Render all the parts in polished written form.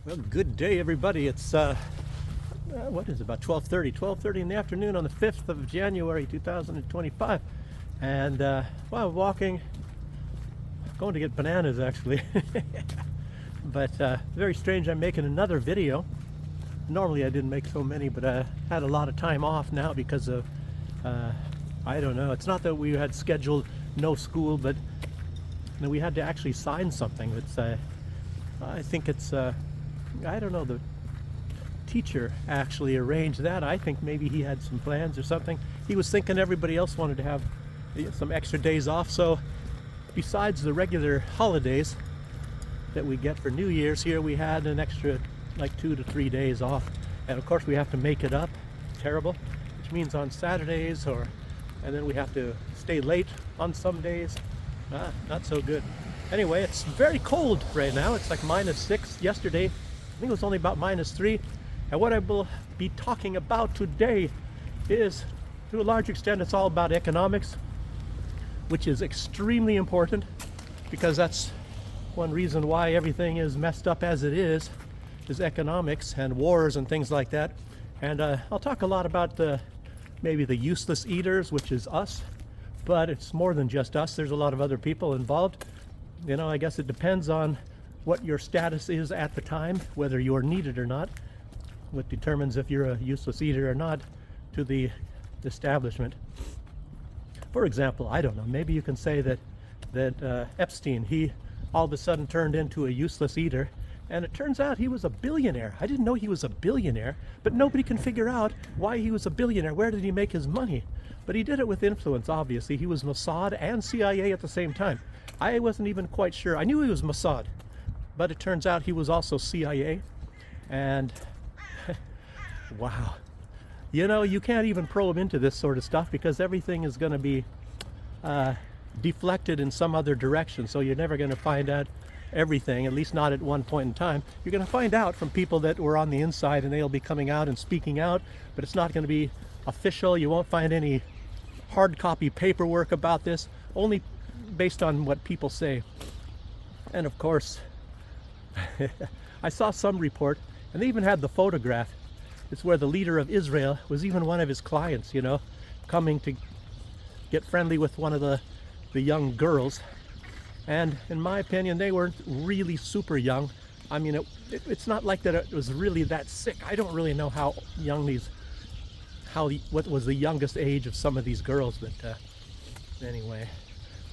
Well, good day, everybody. It's what is it, about 12:30 in the afternoon on the 5th of January 2025, and well, I'm walking, going to get bananas actually. But very strange, I'm making another video. Normally I didn't make so many, but I had a lot of time off now because of I don't know, it's not that we had scheduled no school, but we had to actually sign something. It's I think it's I don't know, the teacher actually arranged that. I think maybe he had some plans or something. He was thinking everybody else wanted to have some extra days off. So besides the regular holidays that we get for New Year's, here we had an extra like 2 to 3 days off. And of course we have to make it up. Terrible. Which means on Saturdays and then we have to stay late on some days. Not so good. Anyway, it's very cold right now. It's like -6. Yesterday I think it was only about -3. And what I will be talking about today is, to a large extent, it's all about economics, which is extremely important because that's one reason why everything is messed up as it is economics and wars and things like that. And I'll talk a lot about maybe the useless eaters, which is us, but it's more than just us. There's a lot of other people involved. You know, I guess it depends on what your status is at the time, whether you're needed or not, what determines if you're a useless eater or not to the establishment. For example, I don't know, maybe you can say that Epstein, he all of a sudden turned into a useless eater, and it turns out he was a billionaire. I didn't know he was a billionaire, but nobody can figure out why he was a billionaire. Where did he make his money? But he did it with influence, obviously. He was Mossad and CIA at the same time. I wasn't even quite sure. I knew he was Mossad, but it turns out he was also CIA. And wow, you know, you can't even probe into this sort of stuff because everything is going to be deflected in some other direction. So you're never going to find out everything, at least not at one point in time. You're going to find out from people that were on the inside, and they'll be coming out and speaking out, but it's not going to be official. You won't find any hard copy paperwork about this, only based on what people say. And of course, I saw some report, and they even had the photograph. It's where the leader of Israel was even one of his clients, you know, coming to get friendly with one of the young girls. And in my opinion, they weren't really super young. I mean, it's not like that it was really that sick. I don't really know how young what was the youngest age of some of these girls, but anyway,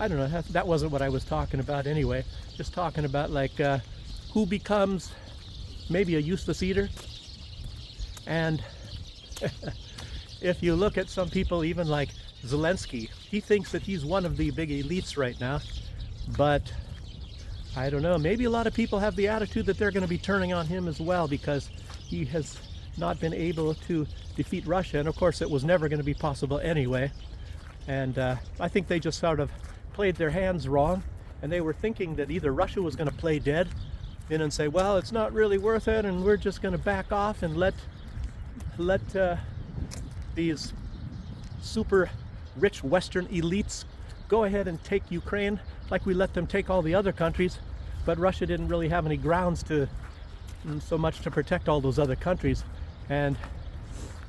I don't know. That wasn't what I was talking about anyway. Just talking about like who becomes maybe a useless eater. And if you look at some people, even like Zelensky, he thinks that he's one of the big elites right now. But I don't know, maybe a lot of people have the attitude that they're going to be turning on him as well because he has not been able to defeat Russia. And of course, it was never going to be possible anyway. And I think they just sort of played their hands wrong. And they were thinking that either Russia was going to play dead and say, well, it's not really worth it, and we're just going to back off and let these super rich Western elites go ahead and take Ukraine like we let them take all the other countries. But Russia didn't really have any grounds to so much to protect all those other countries. And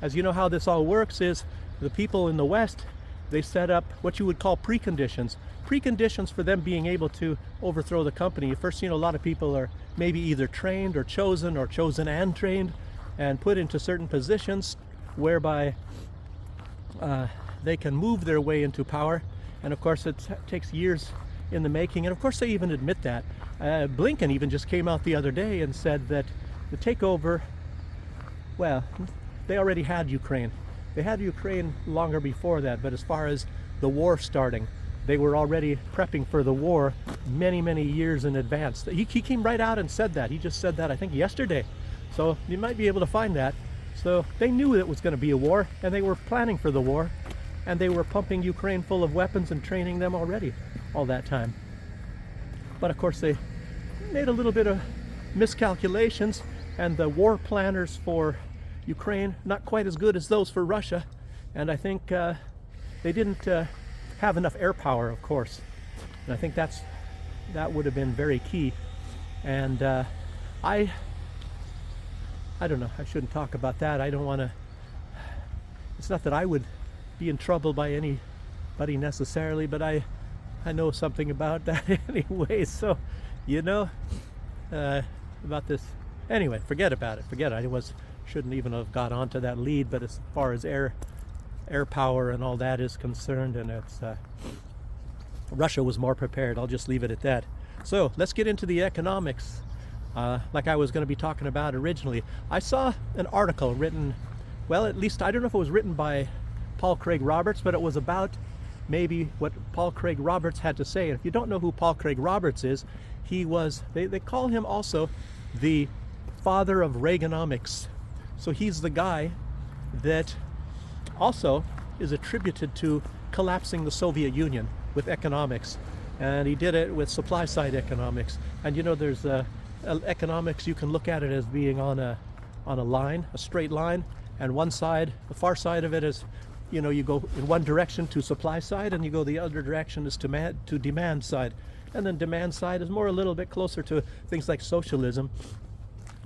as you know, how this all works is the people in the West, they set up what you would call preconditions for them being able to overthrow the company. First, you know, a lot of people are maybe either trained or chosen and trained and put into certain positions whereby they can move their way into power. And of course, it takes years in the making. And of course, they even admit that. Blinken even just came out the other day and said that the takeover, well, they already had Ukraine. They had Ukraine longer before that, but as far as the war starting, they were already prepping for the war many, many years in advance. He came right out and said that. He just said that, I think, yesterday. So you might be able to find that. So they knew it was going to be a war, and they were planning for the war, and they were pumping Ukraine full of weapons and training them already all that time. But of course, they made a little bit of miscalculations, and the war planners for Ukraine, not quite as good as those for Russia. And I think they didn't have enough air power, of course. And I think that would have been very key. And I I don't know, I shouldn't talk about that. I don't want to, it's not that I would be in trouble by anybody necessarily, but I know something about that anyway. So, you know, about this. Anyway, forget about it. Forget it. Shouldn't even have got onto that lead. But as far as air power and all that is concerned, and it's Russia was more prepared. I'll just leave it at that. So let's get into the economics. Like I was going to be talking about originally, I saw an article written, well, at least I don't know if it was written by Paul Craig Roberts, but it was about maybe what Paul Craig Roberts had to say. And if you don't know who Paul Craig Roberts is, he was, they call him also the father of Reaganomics. So he's the guy that also is attributed to collapsing the Soviet Union with economics. And he did it with supply side economics. And you know, there's economics, you can look at it as being on a line, a straight line, and one side, the far side of it is, you know, you go in one direction to supply side, and you go the other direction is to demand side. And then demand side is more a little bit closer to things like socialism.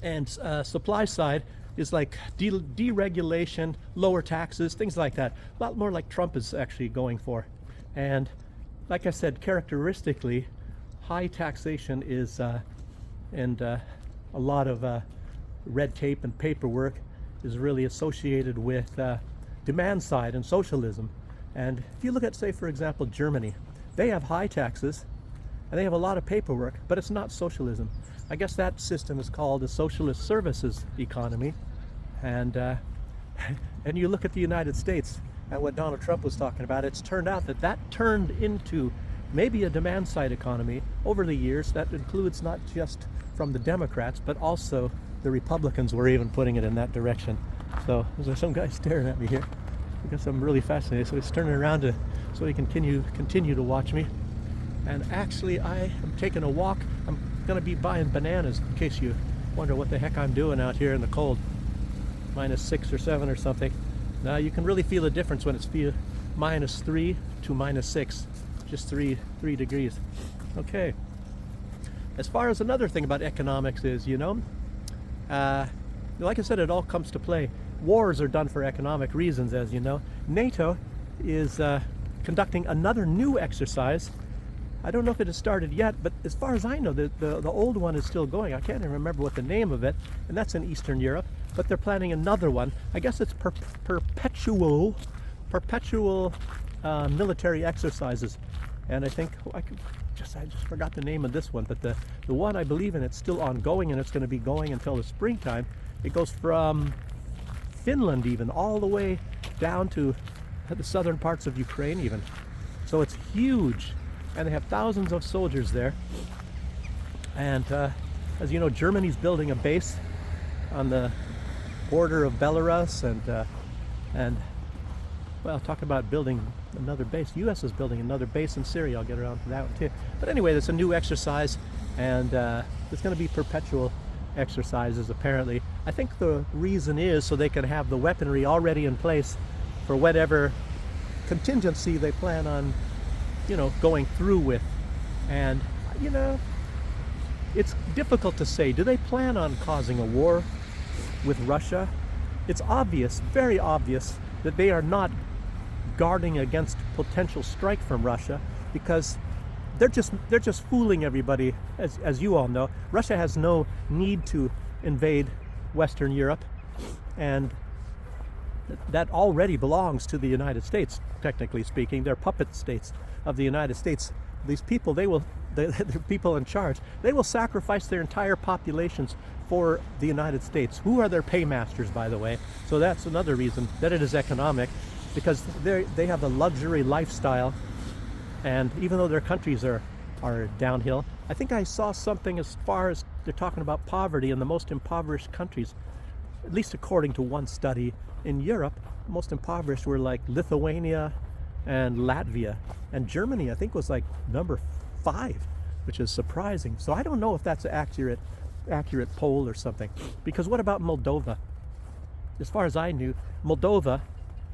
And supply side is like deregulation, lower taxes, things like that. A lot more like Trump is actually going for. And like I said, characteristically, high taxation is, and a lot of red tape and paperwork is really associated with demand side and socialism. And if you look at, say, for example, Germany, they have high taxes and they have a lot of paperwork, but it's not socialism. I guess that system is called a socialist services economy. And and you look at the United States and what Donald Trump was talking about, it's turned out that turned into maybe a demand side economy over the years. That includes not just from the Democrats, but also the Republicans were even putting it in that direction. So there's some guy staring at me here. I guess I'm really fascinated. So he's turning around so he can continue to watch me. And actually, I am taking a walk. I'm going to be buying bananas, in case you wonder what the heck I'm doing out here in the cold. -6 or 7 or something. Now you can really feel the difference when it's -3 to -6, just 3 degrees. Okay. As far as another thing about economics is, you know, like I said, it all comes to play. Wars are done for economic reasons, as you know. NATO is conducting another new exercise. I don't know if it has started yet, but as far as I know, the old one is still going. I can't even remember what the name of it, and that's in Eastern Europe. But they're planning another one. I guess it's perpetual military exercises. And I think I just forgot the name of this one. But the one I believe in, it's still ongoing, and it's going to be going until the springtime. It goes from Finland even all the way down to the southern parts of Ukraine even. So it's huge, and they have thousands of soldiers there. And as you know, Germany's building a base on the border of Belarus, and well, talk about building another base. The U.S. is building another base in Syria. I'll get around to that one too. But anyway, there's a new exercise, and there's going to be perpetual exercises apparently. I think the reason is so they can have the weaponry already in place for whatever contingency they plan on, you know, going through with. And you know, it's difficult to say. Do they plan on causing a war with Russia? It's obvious, very obvious, that they are not guarding against potential strike from Russia, because they're just fooling everybody. As you all know, Russia has no need to invade Western Europe, and that already belongs to the United States, technically speaking. They're puppet states of the United States. These people, the people in charge, they will sacrifice their entire populations for the United States, who are their paymasters, by the way. So that's another reason that it is economic, because they have a luxury lifestyle, and even though their countries are downhill, I think I saw something as far as they're talking about poverty in the most impoverished countries, at least according to one study in Europe. The most impoverished were like Lithuania and Latvia, and Germany I think was like number 5, which is surprising. So I don't know if that's an accurate poll or something, because what about Moldova? As far as I knew, Moldova,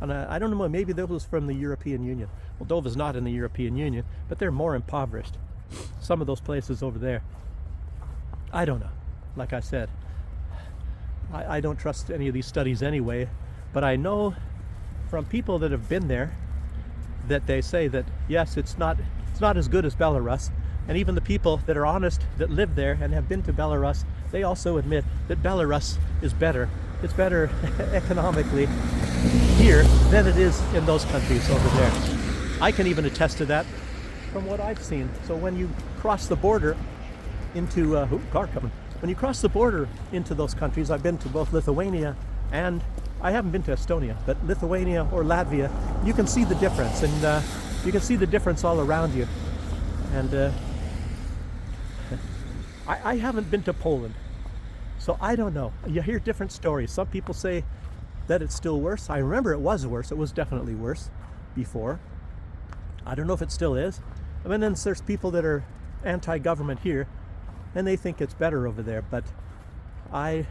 and I don't know, maybe that was from the European Union. Moldova's not in the European Union, but they're more impoverished. Some of those places over there, I don't know, like I said. I don't trust any of these studies anyway, but I know from people that have been there that they say that yes, it's not as good as Belarus, and even the people that are honest that live there and have been to Belarus, they also admit that Belarus is better. It's better economically here than it is in those countries over there. I can even attest to that from what I've seen. So when you cross the border into car coming. When you cross the border into those countries, I've been to both Lithuania and I haven't been to Estonia, but Lithuania or Latvia, you can see the difference, and you can see the difference all around you. And I haven't been to Poland, so I don't know. You hear different stories. Some people say that it's still worse. I remember it was worse. It was definitely worse before. I don't know if it still is. I mean, then there's people that are anti-government here, and they think it's better over there, but I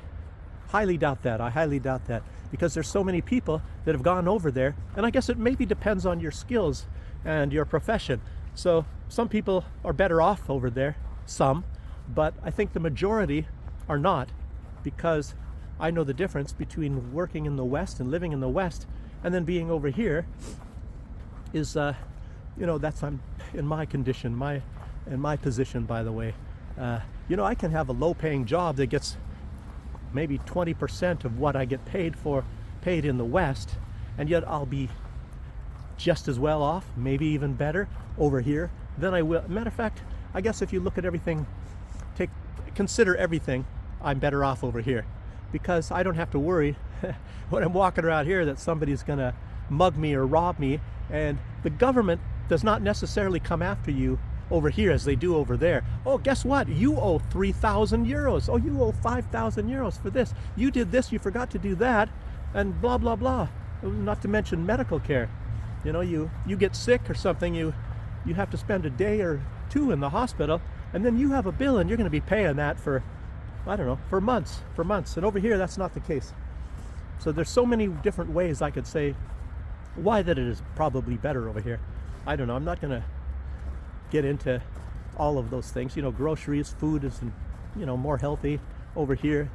highly doubt that. I highly doubt that, because there's so many people that have gone over there, and I guess it maybe depends on your skills and your profession. So some people are better off over there, some, but I think the majority are not, because I know the difference between working in the West and living in the West and then being over here is, that's I'm in my condition, in my position, by the way. I can have a low-paying job that gets maybe 20% of what I get paid in the West, and yet I'll be just as well off, maybe even better over here than I will. Matter of fact, I guess if you look at everything, consider everything, I'm better off over here, because I don't have to worry when I'm walking around here that somebody's gonna mug me or rob me, and the government does not necessarily come after you over here as they do over there. Oh, guess what? You owe 3,000 euros. Oh, you owe 5,000 euros for this. You did this, you forgot to do that, and blah, blah, blah. Not to mention medical care. You get sick or something, you have to spend a day or two in the hospital, and then you have a bill and you're going to be paying that for, I don't know, for months. And over here, that's not the case. So there's so many different ways I could say why that it is probably better over here. I don't know. I'm not going to get into all of those things. Groceries, food is, more healthy over here.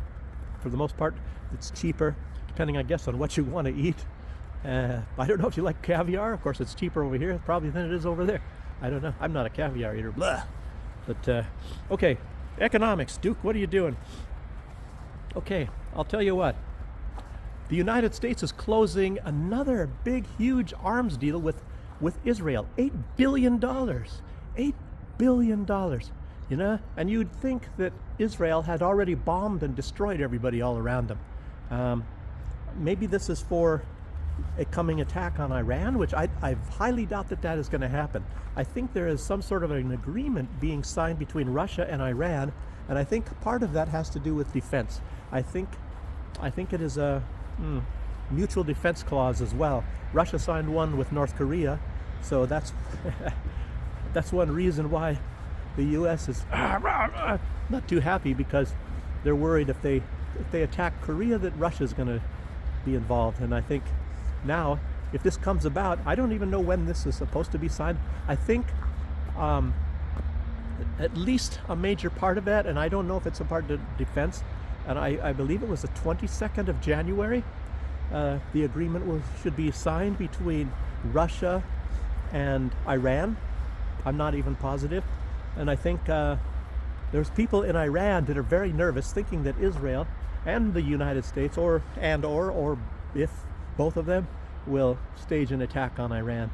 For the most part, it's cheaper, depending, I guess, on what you want to eat. I don't know if you like caviar. Of course, it's cheaper over here probably than it is over there. I don't know. I'm not a caviar eater. Blah. But, okay. Economics. Duke, what are you doing? Okay, I'll tell you what. The United States is closing another big, huge arms deal with Israel. $8 billion. $8 billion. And you'd think that Israel had already bombed and destroyed everybody all around them. Maybe this is for a coming attack on Iran, which I highly doubt that is going to happen. I think there is some sort of an agreement being signed between Russia and Iran, and I think part of that has to do with defense. I think it is a mutual defense clause as well. Russia signed one with North Korea, so that's that's one reason why the U.S. is not too happy, because they're worried if they attack Korea that Russia's going to be involved. And I think now, if this comes about, I don't even know when this is supposed to be signed. I think at least a major part of that, and I don't know if it's a part of defense, and I believe it was the 22nd of January, the agreement should be signed between Russia and Iran. I'm not even positive. And I think there's people in Iran that are very nervous, thinking that Israel and the United States, or if both of them, will stage an attack on Iran.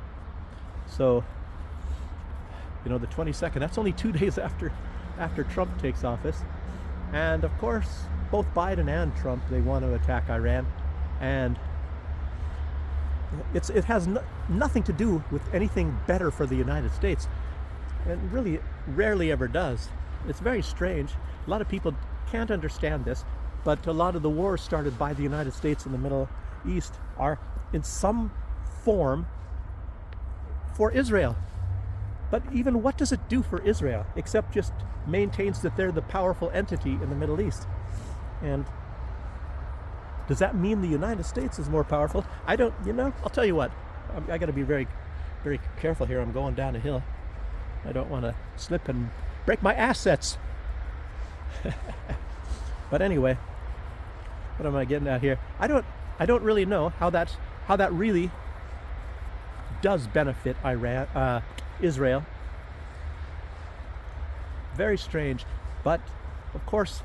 So, the 22nd, that's only 2 days after Trump takes office. And of course, both Biden and Trump, they want to attack Iran. And it has nothing to do with anything better for the United States. It really rarely ever does. It's very strange. A lot of people can't understand this, but a lot of the wars started by the United States in the Middle East are in some form for Israel. But even what does it do for Israel, except just maintains that they're the powerful entity in the Middle East? And does that mean the United States is more powerful? I don't, I'll tell you what, I got to be very, very careful here. I'm going down a hill. I don't want to slip and break my assets. But anyway, what am I getting at here? I don't really know how that really does benefit Israel. Very strange, but of course,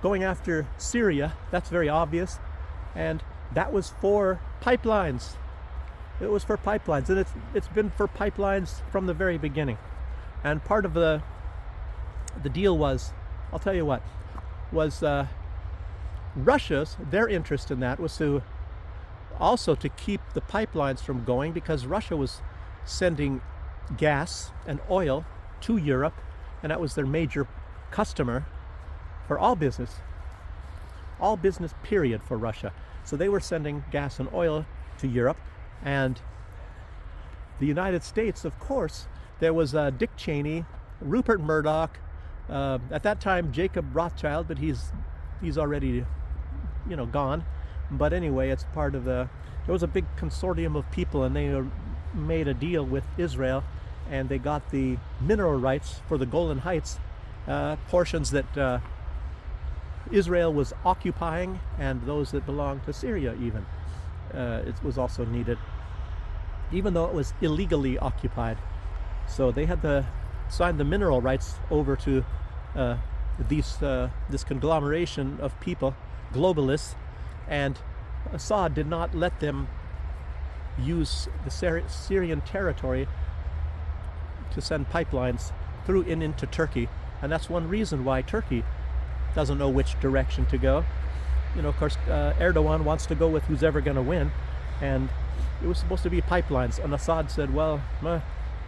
going after Syria, that's very obvious, and that was for pipelines. It was for pipelines, and it's been for pipelines from the very beginning. And part of the deal was, I'll tell you what, was their interest in that was to also to keep the pipelines from going, because Russia was sending gas and oil to Europe, and that was their major customer for all business period for Russia. So they were sending gas and oil to Europe, and the United States, of course, there was Dick Cheney, Rupert Murdoch, at that time Jacob Rothschild, but he's already, gone. But anyway, it's part of there was a big consortium of people, and they made a deal with Israel, and they got the mineral rights for the Golan Heights, portions that Israel was occupying, and those that belonged to Syria even. It was also needed, even though it was illegally occupied. So they had to sign the mineral rights over to this conglomeration of people, globalists, and Assad did not let them use the Syrian territory to send pipelines through and into Turkey. And that's one reason why Turkey doesn't know which direction to go. Of course, Erdogan wants to go with who's ever going to win, and it was supposed to be pipelines. And Assad said, well,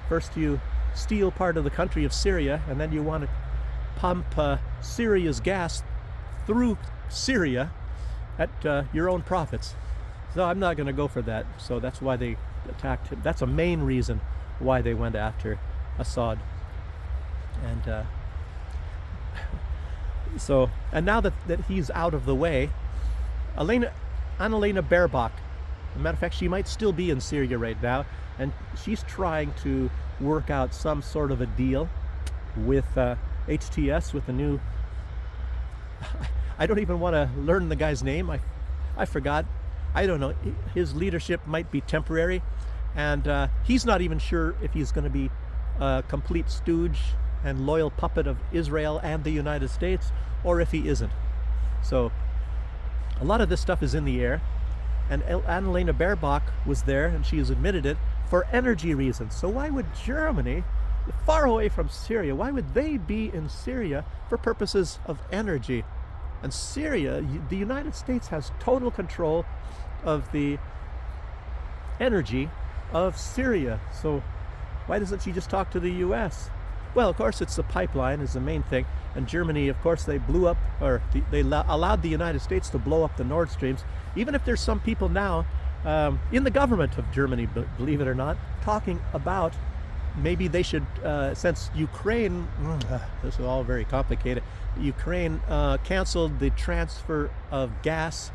first you steal part of the country of Syria, and then you want to pump Syria's gas through Syria at your own profits. So I'm not going to go for that. So that's why they attacked him. That's a main reason why they went after Assad. And and now that he's out of the way, Annalena Baerbock, as a matter of fact, she might still be in Syria right now, and she's trying to work out some sort of a deal with HTS, with the new, I don't even want to learn the guy's name. I forgot. I don't know. His leadership might be temporary, and he's not even sure if he's going to be a complete stooge and loyal puppet of Israel and the United States, or if he isn't. So a lot of this stuff is in the air, and Annalena Baerbock was there, and she has admitted it, for energy reasons. So why would Germany, far away from Syria, why would they be in Syria for purposes of energy? And Syria, the United States has total control of the energy of Syria. So why doesn't she just talk to the US? Well, of course, it's the pipeline is the main thing. And Germany, of course, they blew up, or they allowed the United States to blow up the Nord Streams. Even if there's some people now in the government of Germany, believe it or not, talking about maybe they should, since Ukraine, this is all very complicated, Ukraine canceled the transfer of gas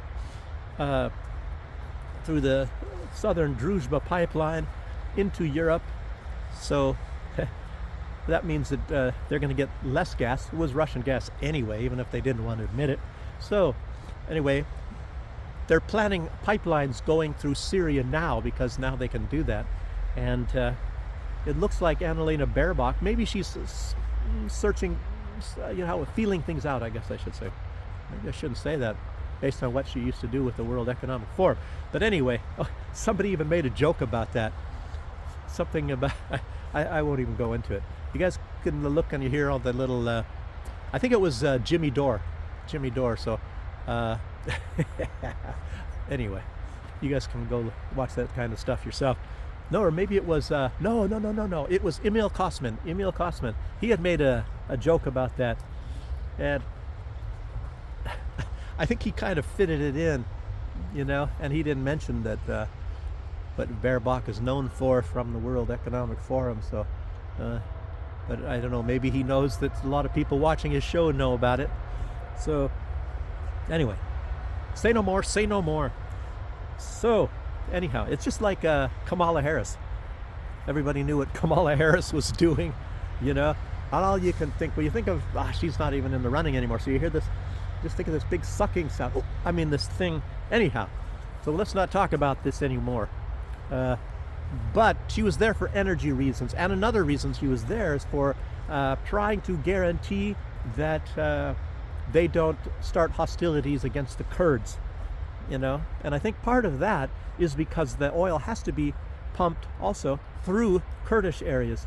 through the southern Druzhba pipeline into Europe. So that means that they're going to get less gas. It was Russian gas anyway, even if they didn't want to admit it. So anyway, they're planning pipelines going through Syria now, because now they can do that. And it looks like Annalena Baerbock, maybe she's searching, feeling things out, I guess I should say. Maybe I shouldn't say that based on what she used to do with the World Economic Forum. But anyway, somebody even made a joke about that. Something about, I won't even go into it. You guys can look and you hear all the little, I think it was Jimmy Dore. So anyway, you guys can go watch that kind of stuff yourself. No, or maybe it was, no. It was Emil Kosman. He had made a joke about that. And I think he kind of fitted it in, and he didn't mention that what Baerbock is known for from the World Economic Forum. So, but I don't know, maybe he knows that a lot of people watching his show know about it. So, anyway, say no more. So, anyhow, it's just like Kamala Harris. Everybody knew what Kamala Harris was doing, All you can think, well, you think of, she's not even in the running anymore. So you hear this Just think of this big sucking sound. Oh, I mean, this thing. Anyhow, so let's not talk about this anymore. But she was there for energy reasons, and another reason she was there is for trying to guarantee that they don't start hostilities against the Kurds, you know. And I think part of that is because the oil has to be pumped also through Kurdish areas.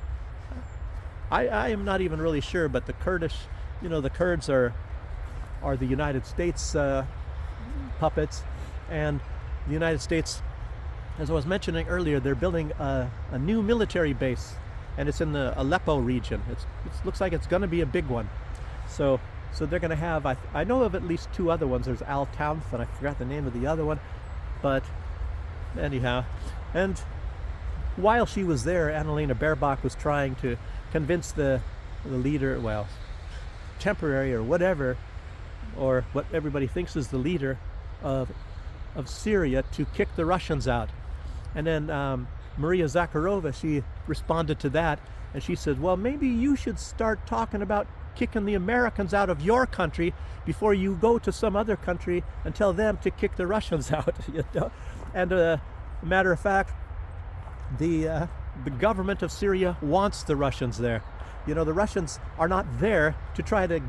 I am not even really sure, but the Kurdish, you know, the Kurds are the United States puppets, and the United States, as I was mentioning earlier, they're building a new military base, and it's in the Aleppo region. It looks like it's going to be a big one. So they're going to have, I know of at least two other ones. There's Al Tanf, and I forgot the name of the other one. But anyhow, and while she was there, Annalena Baerbock was trying to convince the leader, well, temporary or whatever, or what everybody thinks is the leader of Syria, to kick the Russians out. And then Maria Zakharova, she responded to that, and she said, well, maybe you should start talking about kicking the Americans out of your country before you go to some other country and tell them to kick the Russians out. You know? And matter of fact, the government of Syria wants the Russians there. You know, the Russians are not there to try to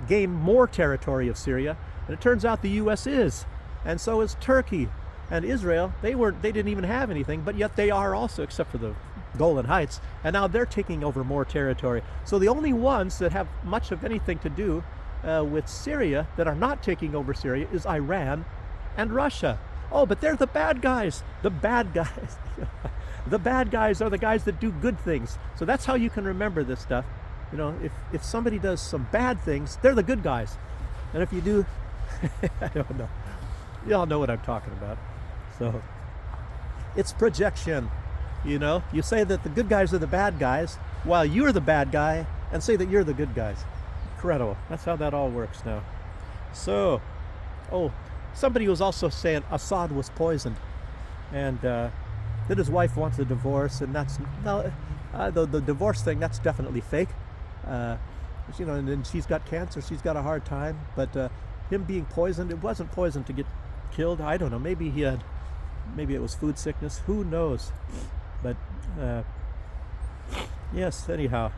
gain more territory of Syria, and it turns out the U.S. is, and so is Turkey and Israel. They didn't even have anything, but yet they are also, except for the Golan Heights, and now they're taking over more territory. So the only ones that have much of anything to do with Syria that are not taking over Syria is Iran and Russia. Oh, but they're the bad guys. The bad guys. The bad guys are the guys that do good things. So that's how you can remember this stuff. You know, if somebody does some bad things, they're the good guys. And if you do, I don't know. Y'all know what I'm talking about. So it's projection. You know, you say that the good guys are the bad guys while you're the bad guy, and say that you're the good guys. Incredible. That's how that all works now. So, oh, somebody was also saying Assad was poisoned, and that his wife wants a divorce, and that's no, the divorce thing, that's definitely fake. You know, and she's got cancer, she's got a hard time, but him being poisoned, it wasn't poisoned to get killed. I don't know, maybe it was food sickness, who knows. But yes, anyhow.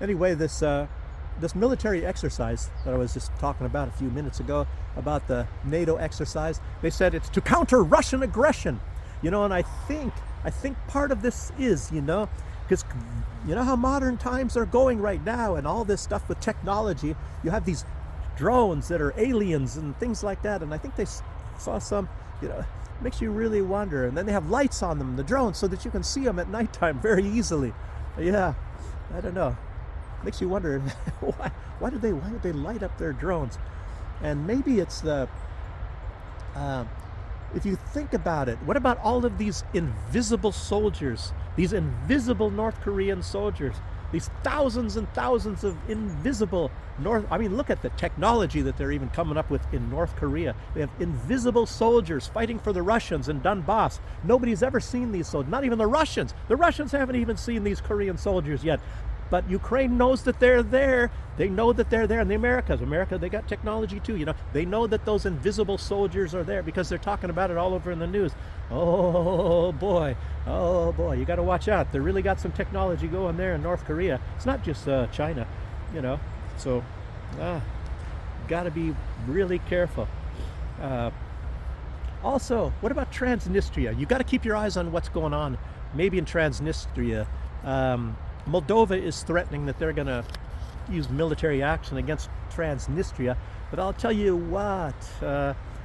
Anyway, this military exercise that I was just talking about a few minutes ago, about the NATO exercise, they said it's to counter Russian aggression. You know, and I think part of this is, you know, because you know how modern times are going right now, and all this stuff with technology. You have these drones that are aliens and things like that, and I think they saw some, you know, makes you really wonder. And then they have lights on them, the drones, so that you can see them at nighttime very easily. Yeah, I don't know. Makes you wonder why did they light up their drones? And maybe it's the if you think about it, what about all of these invisible soldiers, these invisible North Korean soldiers, these thousands and thousands of invisible look at the technology that they're even coming up with in North Korea. They have invisible soldiers fighting for the Russians in Donbass. Nobody's ever seen these soldiers, not even the Russians. The Russians haven't even seen these Korean soldiers yet. But Ukraine knows that they're there. They know that they're there. And the America, they got technology too. You know, they know that those invisible soldiers are there because they're talking about it all over in the news. Oh boy, you got to watch out. They really got some technology going there in North Korea. It's not just China, you know. So, got to be really careful. Also, what about Transnistria? You got to keep your eyes on what's going on. Maybe in Transnistria. Moldova is threatening that they're going to use military action against Transnistria. But I'll tell you what,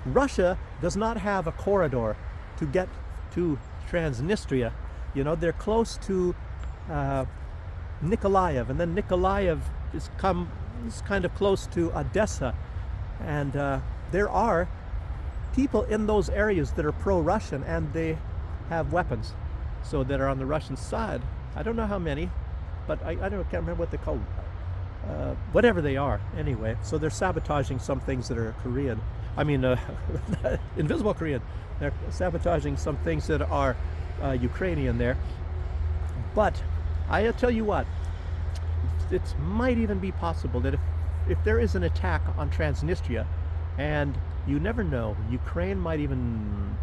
Russia does not have a corridor to get to Transnistria. You know, they're close to Nikolaev, and then Nikolaev is kind of close to Odessa. And there are people in those areas that are pro-Russian, and they have weapons, so that are on the Russian side. I don't know how many, but I can't remember what they call whatever they are anyway. So they're sabotaging some things that are Korean. I mean, invisible Korean. They're sabotaging some things that are Ukrainian there. But I tell you what, it might even be possible that if if there is an attack on Transnistria, and you never know, Ukraine might even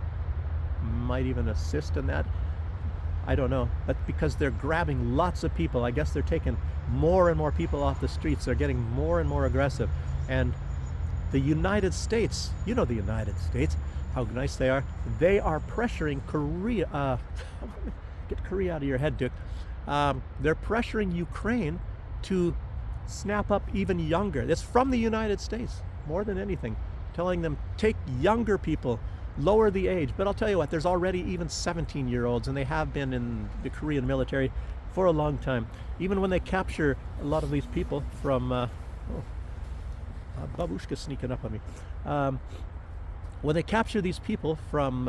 assist in that. I don't know, but because they're grabbing lots of people, I guess they're taking more and more people off the streets. They're getting more and more aggressive, and the United States, you know the United States, how nice they are. They are pressuring Korea. Get Korea out of your head, Duke. They're pressuring Ukraine to snap up even younger. It's from the United States, more than anything, telling them take younger people, lower the age. But I'll tell you what, there's already even 17-year-olds, and they have been in the Korean military for a long time. Even when they capture a lot of these people from, Babushka sneaking up on me. When they capture these people from,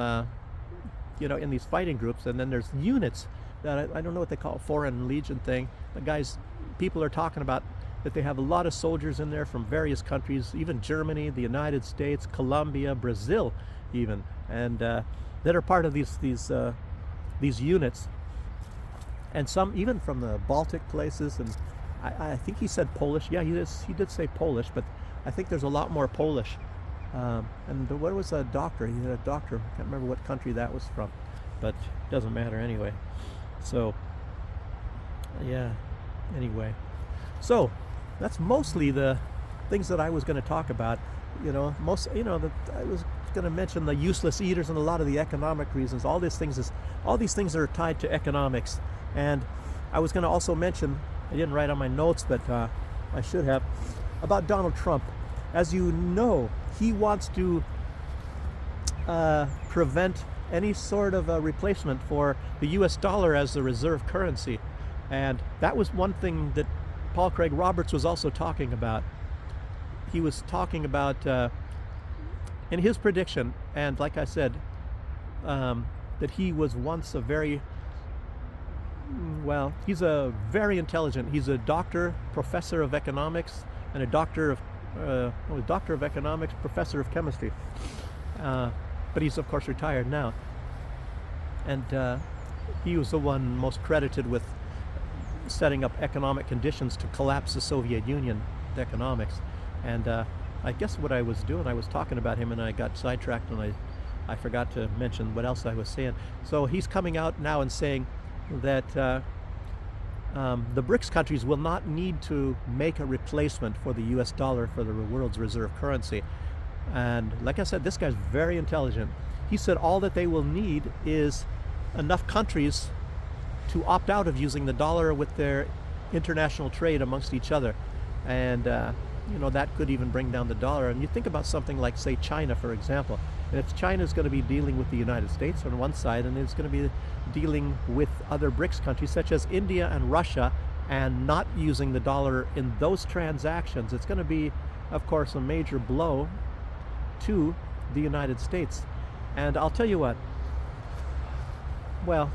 in these fighting groups, and then there's units that I don't know what they call it, Foreign Legion thing. But guys, people are talking about that they have a lot of soldiers in there from various countries, even Germany, the United States, Colombia, Brazil, even, and that are part of these units, and some even from the Baltic places, and I think he said Polish. Yeah, he did say Polish, but I think there's a lot more Polish. And what was a doctor? He had a doctor. I can't remember what country that was from, but it doesn't matter anyway. So, yeah. Anyway, so that's mostly the things that I was going to talk about. I was going to mention the useless eaters and a lot of the economic reasons. All these things are tied to economics, and I was going to also mention. I didn't write on my notes, but I should have, about Donald Trump. As you know, he wants to prevent any sort of a replacement for the US dollar as the reserve currency. And that was one thing that Paul Craig Roberts was also talking about. He was talking about, in his prediction, and like I said, that he was once he's a very intelligent, he's a doctor, professor of economics, and a doctor of economics, professor of chemistry. But he's of course retired now. And he was the one most credited with setting up economic conditions to collapse the Soviet Union economics. And I guess what I was doing, I was talking about him and I got sidetracked, and I forgot to mention what else I was saying. So he's coming out now and saying that the BRICS countries will not need to make a replacement for the US dollar for the world's reserve currency. And like I said, this guy's very intelligent. He said all that they will need is enough countries to opt out of using the dollar with their international trade amongst each other. And that could even bring down the dollar. And you think about something like, say, China, for example. And if China's going to be dealing with the United States on one side, and it's going to be dealing with other BRICS countries such as India and Russia, and not using the dollar in those transactions, it's going to be, of course, a major blow to the United States. And I'll tell you what, well,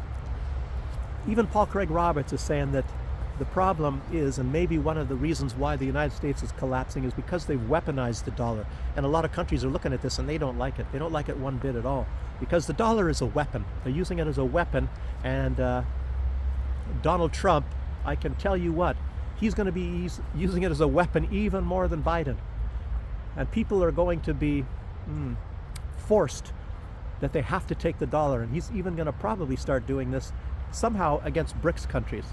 even Paul Craig Roberts is saying that the problem is, and maybe one of the reasons why the United States is collapsing, is because they've weaponized the dollar. And a lot of countries are looking at this and they don't like it. They don't like it one bit at all, because the dollar is a weapon. They're using it as a weapon. And Donald Trump, I can tell you what, he's going to be using it as a weapon even more than Biden. And people are going to be forced that they have to take the dollar. And he's even going to probably start doing this somehow against BRICS countries.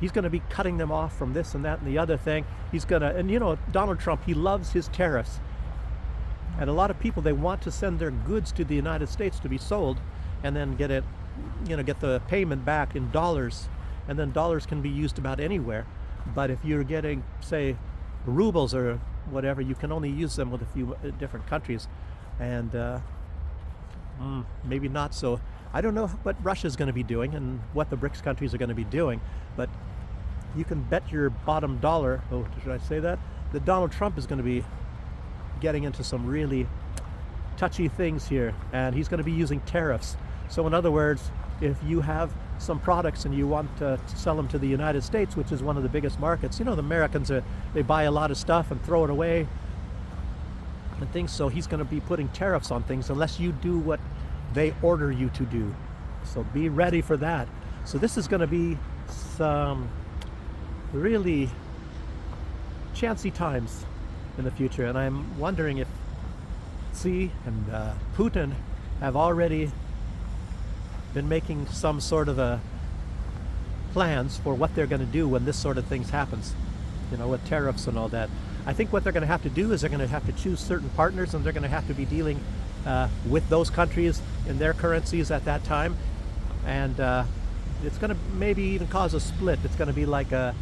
He's going to be cutting them off from this and that and the other thing. He's going to, and Donald Trump, he loves his tariffs. And a lot of people, they want to send their goods to the United States to be sold, and then get the payment back in dollars. And then dollars can be used about anywhere. But if you're getting, say, rubles or whatever, you can only use them with a few different countries. And maybe not so. I don't know what Russia's going to be doing and what the BRICS countries are going to be doing, but you can bet your bottom dollar, should I say that Donald Trump is going to be getting into some really touchy things here, and he's going to be using tariffs. So in other words, if you have some products and you want to sell them to the United States, which is one of the biggest markets, the Americans, they buy a lot of stuff and throw it away and things, so he's going to be putting tariffs on things unless you do what they order you to do. So be ready for that. So this is going to be some really chancy times in the future. And I'm wondering if Xi and Putin have already been making some sort of a plans for what they're going to do when this sort of things happens, with tariffs and all that. I think what they're going to have to do is they're going to have to choose certain partners, and they're going to have to be dealing with those countries in their currencies at that time, and it's going to maybe even cause a split. It's going to be like an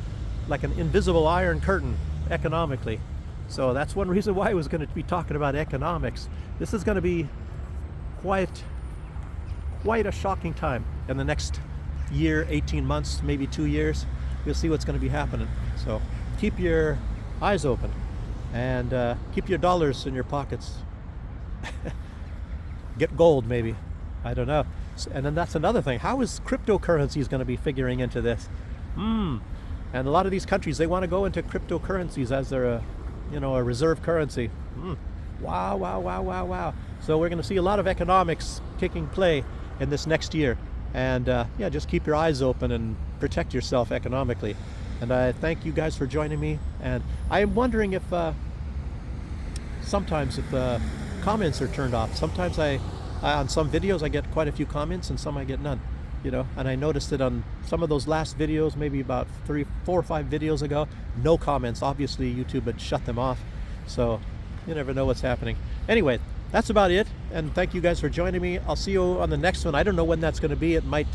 invisible iron curtain economically. So that's one reason why I was going to be talking about economics. This is going to be quite a shocking time in the next year, 18 months, maybe 2 years. You'll see what's going to be happening. So keep your eyes open and keep your dollars in your pockets. Get gold, maybe. I don't know. And then that's another thing. How is cryptocurrencies going to be figuring into this? And a lot of these countries, they want to go into cryptocurrencies as their a reserve currency. Wow, wow, wow, wow, wow. So we're going to see a lot of economics taking play in this next year. And just keep your eyes open and protect yourself economically. And I thank you guys for joining me. And I'm wondering if sometimes if comments are turned off. Sometimes on some videos I get quite a few comments, and some I get none. And I noticed it on some of those last videos, maybe about 3, 4, or 5 videos ago. No comments. Obviously YouTube had shut them off. So you never know what's happening. Anyway, that's about it, and thank you guys for joining me. I'll see you on the next one. I don't know when that's going to be. It might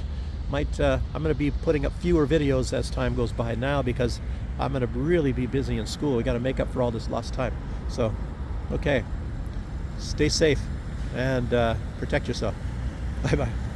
I'm going to be putting up fewer videos as time goes by now, because I'm going to really be busy in school. We got to make up for all this lost time. So, okay, stay safe and protect yourself. Bye bye.